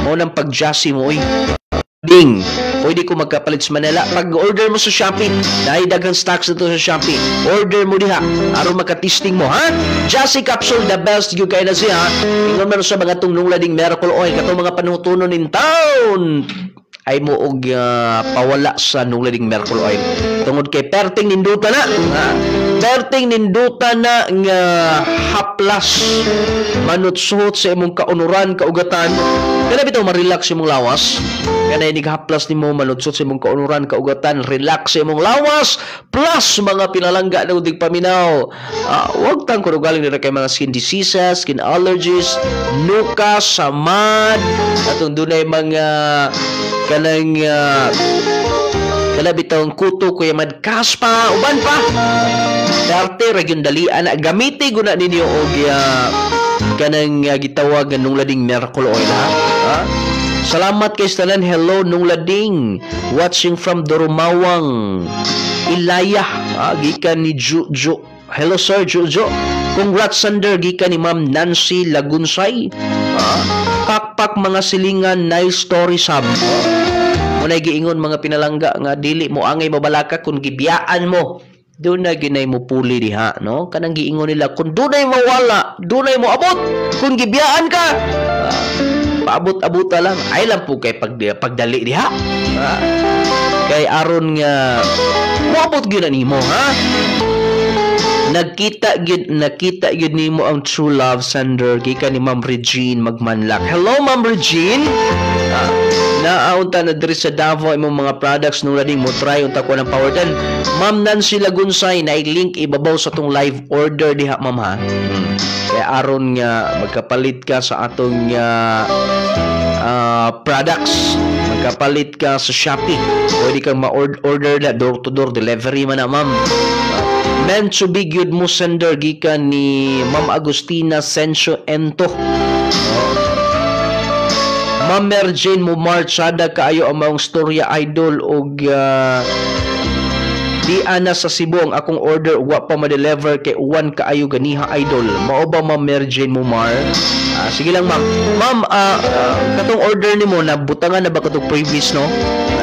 Mo nang pag-Jassy mo oy. Ding, pwede ko magkapalit sa Manila. Pag-order mo sa Shopee, dahil daghang stocks nito sa Shopee, order mo diha aron makatisting mo ha. Jassy capsule, the best you kay na siya. Ingon man sa mga tungnong lading miracle oil katong mga panutunon in town ay mo og pawala sa nunglading miracle oil tungod kay perting ninduta na perting ninduta na nga haplas manutsuhot sa imong kaunuran kaugatan kana bitaw ma-relax imong lawas Kanay nigahaplas nimo malutsot sa imong kaunuran, kaugatan, relax sa imong lawas, plus mga pinalangga na udig paminaw. Huwag tang kung galing na kay mga skin diseases, skin allergies, nuka, samad, atong dunay mga kanang bitong kuto kuya madkaspa, uban pa. Darte region dalian gamiti guna ninyo og kanang gitawag nung lading miracle oil ha. Salamat kay tanan. Hello nung lading watching from Dorumawang Ilaya gikan ni Jujo. Hello sir Jujo. Congrats Sander gikan ni Ma'am Nancy Lagunsay. Pakpak mga silingan nice story sab. Munay giingon mga pinalangga nga dili mo angay mabalaka kung gibiyaan mo. Doon na ginay mo puli diha, no? Kanang giingon nila, kung dunay mawala, dunay mo abot. Kung gibiyaan ka, paabot-abota lang. Ay lang po kay pagdali diha. Kay aron nga, moabot gyud nimo, ha? Nakita gyud nimo ang true love, Sander. Gika ni Ma'am Regine Magmanlak. Hello, Ma'am Regine. Naaunta na diri sa Davao imong mga products nung lading mo try unta ko ng Power 10. Ma'am Nancy Lagunsay na i-link ibabaw sa tong live order diha ma'am ha. Kaya aron nga magkapalit ka sa atong products, magkapalit ka sa Shopee. Pwede kang ma-order na door to door delivery man na ma'am. Meant to be good mo Sender gikan ni Ma'am Agustina Sencio Ento. Ma'am Mary Jane Mumarchada kaayo ang maong storya idol og di ana sa Cebu ang akong order wa pa ma-deliver kay uwan kaayo ganiha idol. Mao ba Ma'am Mary Jane Mumar? Sige lang ma'am. Ma'am, katong order nimo na butangan na ba katong previous no?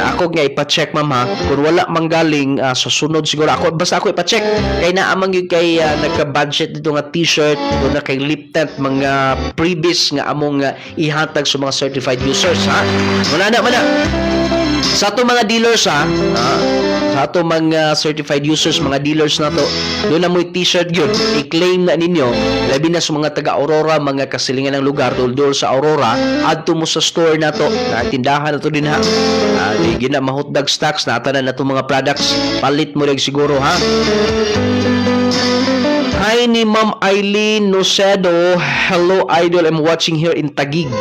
Ako nga ipa-check ma'am ha. Kung wala manggaling sa sunod siguro ako basta ako ipa-check kay naamang yung kay nagka-budget dito nga t-shirt doon na kay lip tint mga previous nga among ihatag sa mga certified users ha. Wala na man na. Sa ato mga dealers ha. Sa ato mga certified users, mga dealers na to, doon na mo t-shirt yun. I-claim na ninyo, labi na sa mga taga-Aurora, mga kasilingan ng lugar, doon sa Aurora, adto mo sa store na to, na tindahan na to din ha. Di na mahotdag stocks, natanan na to mga products, palit mo rin siguro ha. Hi ni Ma'am Eileen Nocedo. Hello idol, I'm watching here in Taguig.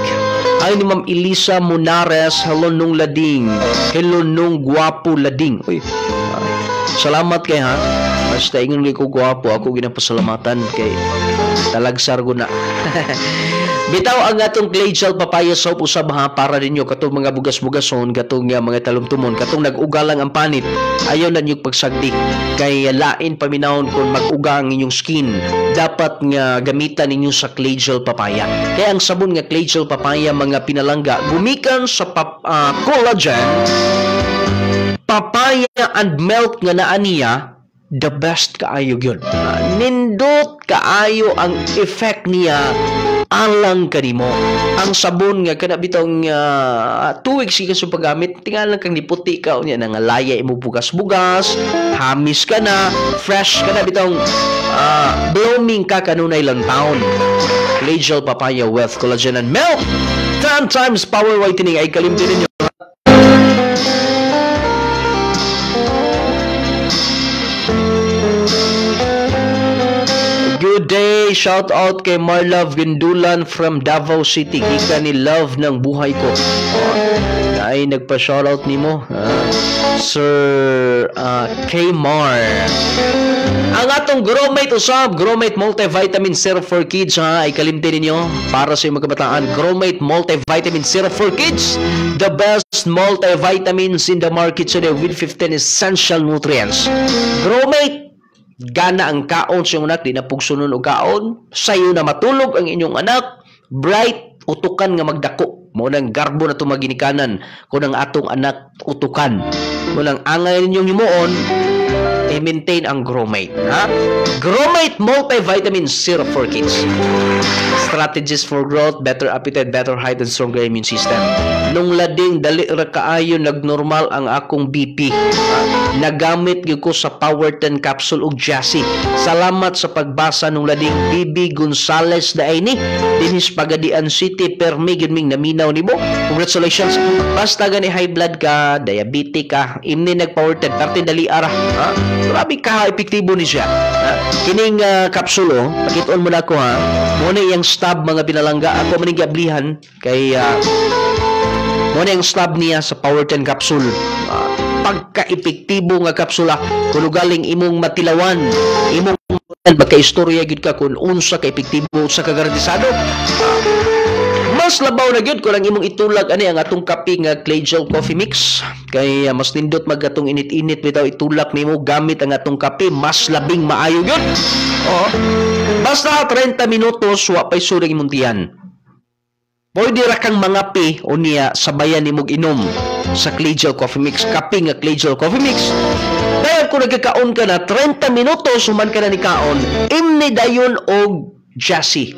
Hi ni Ma'am Elisa Munares. Hello nung lading. Hello nung guwapo lading. Uy, salamat kay ha. Basta ingon ko guwapo, ako ginapasalamatan kay talagsar ko na. Bitaw ang atong clay gel papaya soap usab ha para ninyo katong mga bugas-bugason, katong mga talumtumon, katong nag-ugalang ang panit. Ayaw na niyo pagsagdi kay lain paminahon kung mag-uga ang inyong skin. Dapat nga gamitan ninyo sa clay gel papaya. Kaya ang sabon nga clay gel papaya mga pinalangga gumikan sa collagen, papaya and milk nga naa niya. The best kaayo yun. Nindot kaayo ang effect niya alang kanimo. Ang sabon nga kana bitong 2 weeks ka sa paggamit, tingalan kang niputi ka unya nga laya imo bugas-bugas, hamis ka na, fresh ka na bitong blooming ka kanunay lantaon. Clay gel papaya with collagen and milk. 10 times power whitening ay kalimtin ninyo. Good day, shout out kay Marlove Gindulan from Davao City. Gika ni love ng buhay ko. Ay nagpa-shoutout nimo, Sir K-Mar. Ang atong Gromate usab, Gromate Multivitamin Syrup for Kids ha, ay kalimtin ninyo para sa mga kabataan. Gromate Multivitamin Syrup for Kids, the best multivitamins in the market today with 15 essential nutrients. Gromate, gana ang kaon sa iyong anak, di na pugsunon o kaon, sayo na matulog ang inyong anak, bright, utukan nga magdako. Mo nang garbo na tumaginikanan kung ang atong anak utukan. Mo nang angay ninyong himuon, i-maintain ang Growmate. Ha? Growmate Multivitamin Syrup for Kids. Strategies for growth, better appetite, better height, and stronger immune system. Nung lading, dali ra kaayo nagnormal ang akong BP. Nagamit gyud ko sa Power 10 capsule ug Jassy. Salamat sa pagbasa nung lading BB Gonzales da ni dinhis Pagadian City permi gyud ming naminaw nimo. Congratulations. Basta gani high blood ka, diabetic ka, imni nag Power 10 parte dali ara. Ha? Grabe ka epektibo ni siya. Ha? Kining kapsulo, pakit-on mo na ko ha. Muna iyang stab mga pinalangga. Ako maning giablihan kay muna yung stab niya sa Power 10 capsule. Pagka-epektibo nga kapsula kung galing imong matilawan, imong magka-istorya gid ka kung unsa ka epektibo sa kagarantisado. Mas labaw na gyud kung ang imong itulag ani ang atong kape nga Clay Gel Coffee Mix. Kay mas nindot magatong init-init bitaw itulak nimo gamit ang atong kape, mas labing maayo gyud. Oh. Basta 30 minutos wa pay suring imong tiyan. Pwede ra kang mangapi o niya sabayan nimog inom sa Clay Gel Coffee Mix, kape nga Clay Gel Coffee Mix. Dahil kung nagkakaon ka na 30 minutos human ka na ni kaon, imni dayon og Jassy.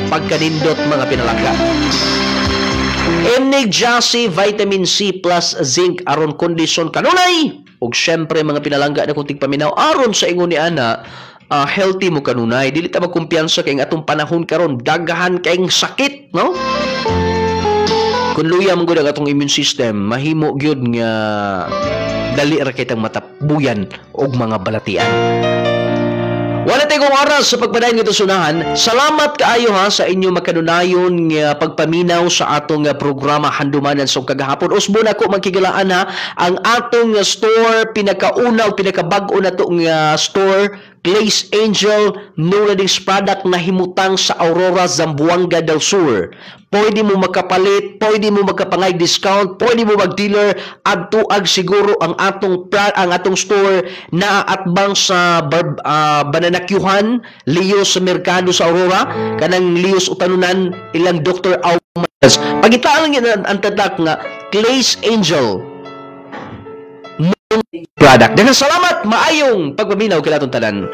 Pagkanindot mga pinalangga. Imni Jassy vitamin C plus zinc aron kondisyon kanunay. Ug syempre mga pinalangga na kunting paminaw aron sa ingon ni ana healthy mo kanunay, dili ta magkumpiyansa kay atong panahon karon daghan kayong sakit, no? Kung luya mo gud ang atong immune system, mahimo gyud nga dali ra kitang matapuyan og mga balatian. Wala tayong oras sa pagpadayon ng sunahan. Salamat kaayo ha sa inyo makanunayon nga pagpaminaw sa atong programa Handumanan sa kagahapon. Usbon ako magkigalaan ha ang atong store pinakauna o pinakabag-o na itong store Glaze Angel Nuladings product na himutang sa Aurora, Zamboanga del Sur. Pwede mo makapalit, pwede mo magkapangay discount, pwede mo mag-dealer at tuag siguro ang atong store na atbang sa Bananakyuhan, Leos sa Merkado sa Aurora, kanang Leos utanunan ilang Dr. Aumas. Pagitaan lang ang tatak nga Glaze Angel product. Dengan salamat, maayong pagpaminaw kila atong tanan.